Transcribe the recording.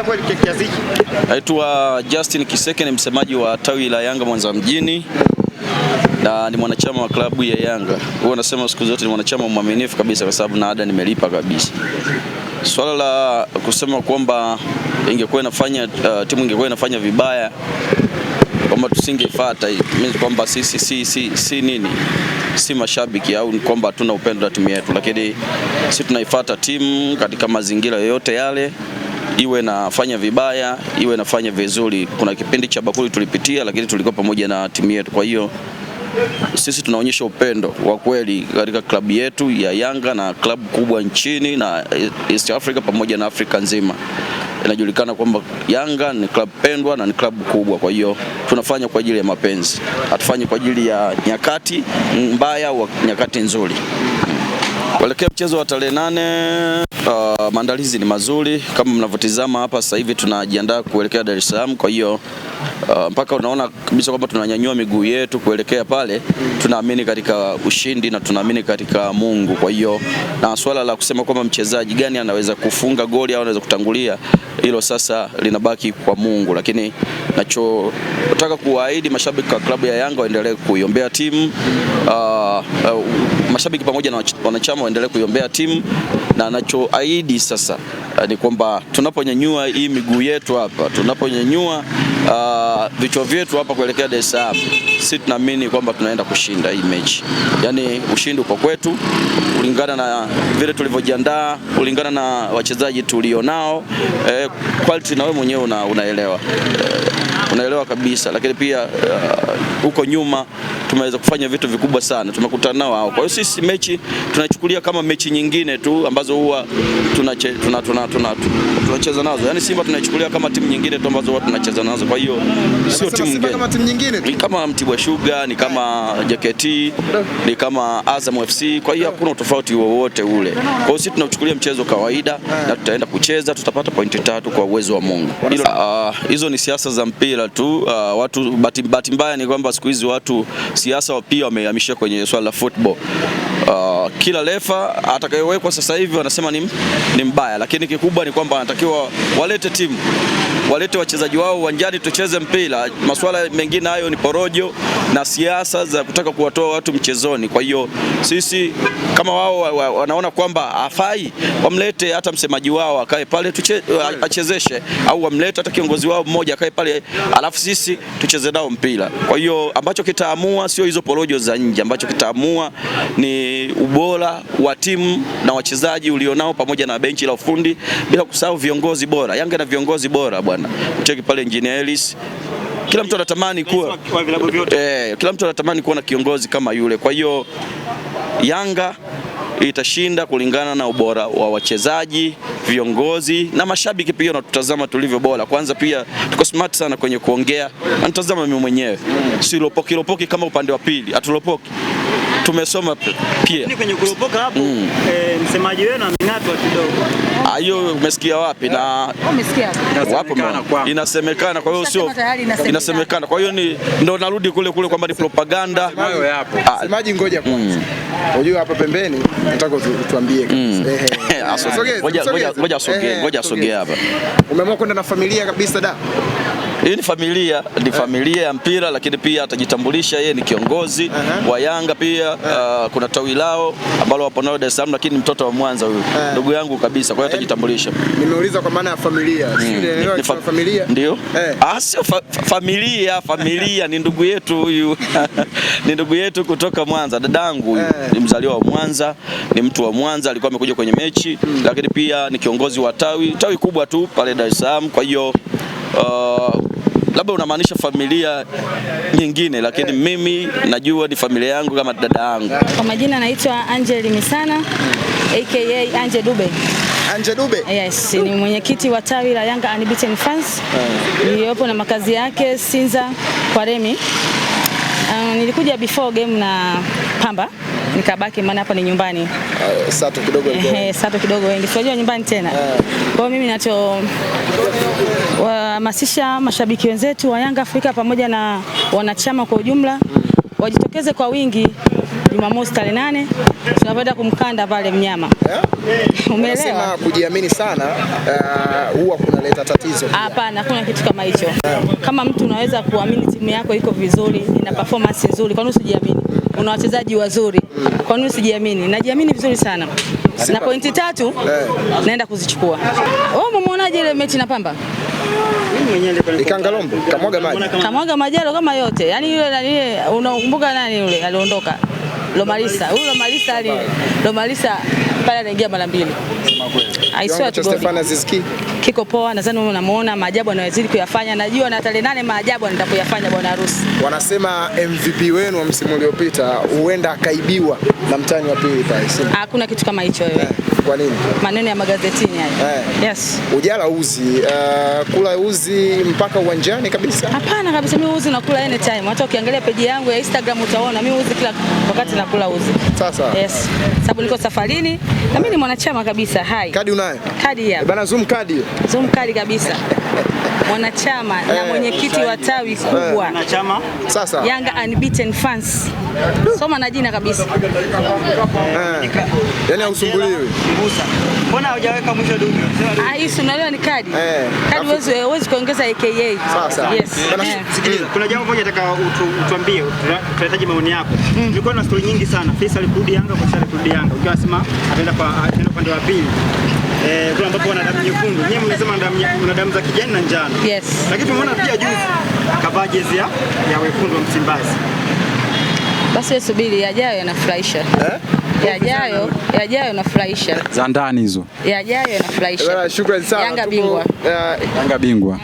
sana kweli kiasi hiki. Naitwa Justin Kiseke, ni msemaji wa tawi la Yanga Mwanza mjini na ni mwanachama wa klabu ya Yanga. Huwa nasema siku zote ni mwanachama mwaminifu kabisa, kwa sababu na ada nimelipa kabisa. Swala la kusema kwamba ingekuwa inafanya timu ingekuwa inafanya vibaya kwamba tusingefuata, mimi kwamba sisi si mashabiki au kwamba hatuna upendo na timu yetu, lakini sisi tunaifuata timu katika mazingira yoyote yale, iwe nafanya vibaya iwe nafanya vizuri. Kuna kipindi cha bakuli tulipitia, lakini tulikuwa pamoja na timu yetu. Kwa hiyo sisi tunaonyesha upendo wa kweli katika klabu yetu ya Yanga, na klabu kubwa nchini na East Africa pamoja na Afrika nzima. Inajulikana kwamba Yanga ni klabu pendwa na ni klabu kubwa. Kwa hiyo tunafanya kwa ajili ya mapenzi, hatufanyi kwa ajili ya nyakati mbaya au nyakati nzuri. Kuelekea mchezo wa tarehe 8, maandalizi ni mazuri kama mnavyotizama hapa sasa hivi, tunajiandaa kuelekea Dar es Salaam. Kwa hiyo mpaka unaona kabisa kwamba tunanyanyua miguu yetu kuelekea pale. Tunaamini katika ushindi na tunaamini katika Mungu. Kwa hiyo na swala la kusema kwamba mchezaji gani anaweza kufunga goli au anaweza kutangulia, hilo sasa linabaki kwa Mungu, lakini nachotaka kuwaahidi mashabiki wa klabu ya Yanga waendelee kuiombea timu, mashabiki pamoja na wanachama waendelee kuiombea timu, na nachoahidi sasa ni kwamba tunaponyanyua hii miguu yetu hapa, tunaponyanyua vichwa vyetu hapa kuelekea Dar es Salaam, sisi tunaamini kwamba tunaenda kushinda hii mechi. Yaani ushindi uko kwetu kulingana na vile tulivyojiandaa, kulingana na wachezaji tulionao, quality na wewe mwenyewe unaelewa. Unaelewa kabisa, lakini pia huko nyuma tumeweza kufanya vitu vikubwa sana, tumekutana nao hao. Kwa hiyo sisi mechi tunachukulia kama mechi nyingine tu ambazo huwa tunacheza nazo. Yaani Simba tunachukulia kama timu nyingine tu ambazo huwa tunacheza nazo. Kwa hiyo sio timu nyingine. Ni kama Mtibwa Sugar, ni kama JKT, ni kama Azam FC. Kwa hiyo hakuna tofauti wowote ule. Kwa hiyo sisi tunachukulia mchezo kawaida na tutaenda kucheza, tutapata pointi 3 kwa uwezo wa Mungu. Hizo ni siasa za mpira tu. Watu bahati mbaya ni kwamba siku hizi watu siasa pia wamehamisha kwenye swala la football. Kila refa atakayewekwa sasa hivi wanasema ni mbaya, lakini kikubwa ni kwamba wanatakiwa walete timu, walete wachezaji wao uwanjani, tucheze mpira. Masuala mengine hayo ni porojo na siasa za kutaka kuwatoa watu mchezoni. Kwa hiyo sisi kama wao wanaona kwamba hafai, wamlete hata msemaji wao akae pale achezeshe, au wamlete hata kiongozi wao mmoja akae pale, alafu sisi tucheze nao mpira. Kwa hiyo ambacho kitaamua sio hizo porojo za nje, ambacho kitaamua ni ubora wa timu na wachezaji ulionao pamoja na benchi la ufundi, bila kusahau viongozi bora. Yanga na viongozi bora bwana. Mcheki pale Engineer Ellis. Kila mtu anatamani kuwa kila mtu anatamani kuwa na kiongozi kama yule. Kwa hiyo Yanga itashinda kulingana na ubora wa wachezaji, viongozi na mashabiki pia wanatutazama tulivyo bora. Kwanza pia tuko smart sana kwenye kuongea. Anatazama mimi mwenyewe. Si lopoki kama upande wa pili. Atulopoki. Tumesoma pia. Ni kwenye kulopoka hapo, msemaji wenu amengatwa kidogo. Hiyo umesikia wapi? Na umesikia wapo inasemekana. Kwa hiyo sio inasemekana. Kwa hiyo ndio narudi kule kwamba ni propaganda. Hayo yapo. Msemaji ngoja kwanza. Unajua hapa pembeni nataka tuambie kabisa. Ngoja asogee hapa. Umeamua kwenda na familia kabisa da? Hii ni familia ya mpira, lakini pia atajitambulisha yeye ni kiongozi wa Yanga pia. Kuna tawi lao ambalo wapo nao Dar es Salaam, lakini mtoto wa Mwanza huyu ndugu yangu kabisa, kwa hiyo atajitambulisha. Nimeuliza kwa maana ya familia. Ni familia? Ndio. Sio familia ni ndugu yetu huyu. Ni ndugu yetu kutoka Mwanza, dadangu huyu. Ni mzaliwa wa Mwanza, ni mtu wa Mwanza, alikuwa amekuja kwenye mechi, lakini pia ni kiongozi wa tawi kubwa tu pale Dar es Salaam. Kwa hiyo labda unamaanisha familia nyingine, lakini mimi najua ni familia yangu kama dada yangu. Kwa majina naitwa Angel Misana aka Anje Dube. Anje Dube? Yes, ni mwenyekiti wa tawi la Yanga Unbeaten Fans. Niliyopo na makazi yake Sinza kwa Remi. Nilikuja before game na Pamba, nikabaki maana hapa ni nyumbani. Sato kidogo wengi. Sijua nyumbani tena. Kwa mimi wahamasisha mashabiki wenzetu wa Yanga Afrika pamoja na wanachama kwa ujumla wajitokeze kwa wingi Jumamosi tarehe 8 tunakwenda kumkanda pale mnyama. Umeelewa? Unasema kujiamini sana huwa kunaleta tatizo. Hapana, hakuna kitu kama hicho. Kama mtu unaweza kuamini timu yako iko vizuri, ina performance nzuri, kwa nini usijiamini? Una wachezaji wazuri, kwa nini usijiamini? Najiamini vizuri sana. Na pointi 3 naenda kuzichukua. Wewe umeonaje ile mechi na Pamba? Ikangalombo kamwaga majalo kama yote. Yaani yule unakumbuka nani yule aliondoka? Lomalisa. Huyo Lomalisa pale anaingia mara 2. Aiswa tu kiko poa, nadhani unamuona maajabu anayozidi kuyafanya. Najua na tarehe 8 maajabu nitakuyafanya bwana harusi. Wanasema MVP wenu wa msimu uliopita huenda akaibiwa na mtani wa pili pale. Hakuna kitu kama hicho wewe. Kwa nini? Maneno ya magazetini hayo. Yes. Ujala uzi, kula uzi mpaka uwanjani kabisa? Hapana kabisa, mimi uzi nakula anytime. Hata ukiangalia page yangu ya Instagram utaona mimi uzi kila wakati nakula uzi. Sasa. Yes. Sababu niko safarini na mimi ni mwanachama kabisa. Hai. Kadi unayo? Kadi hapa. Bana zoom kadi hiyo. Zoom kadi kabisa. Mwanachama na mwenyekiti wa tawi kubwa. Mwanachama. Sasa. Yanga Unbeaten Fans. Soma na jina kabisa. Yaani usumbuliwe. Mbona hujaweka mwisho dudu? Hii unaelewa ni kadi. Kadi huwezi kuongeza AKA. Sasa. Yes. Sikiliza, kuna jambo moja nataka utuambie, tunahitaji maoni yako. Nilikuwa na story nyingi sana. Faisal kurudi Yanga, kwa sababu kurudi Yanga. Ukiwa sema ataenda upande wa pili. Kuna ambapo wana damu nyekundu. Nyinyi mnasema kuna damu za kijani na njano. Yes. Lakini tumeona pia juzi kavaa jezi ya wekundu wa Msimbazi. Basi subiri, yajayo yanafurahisha. Yajayo yanafurahisha. Za ndani hizo. Yajayo yanafurahisha. Shukrani sana. Yanga bingwa. Yanga bingwa.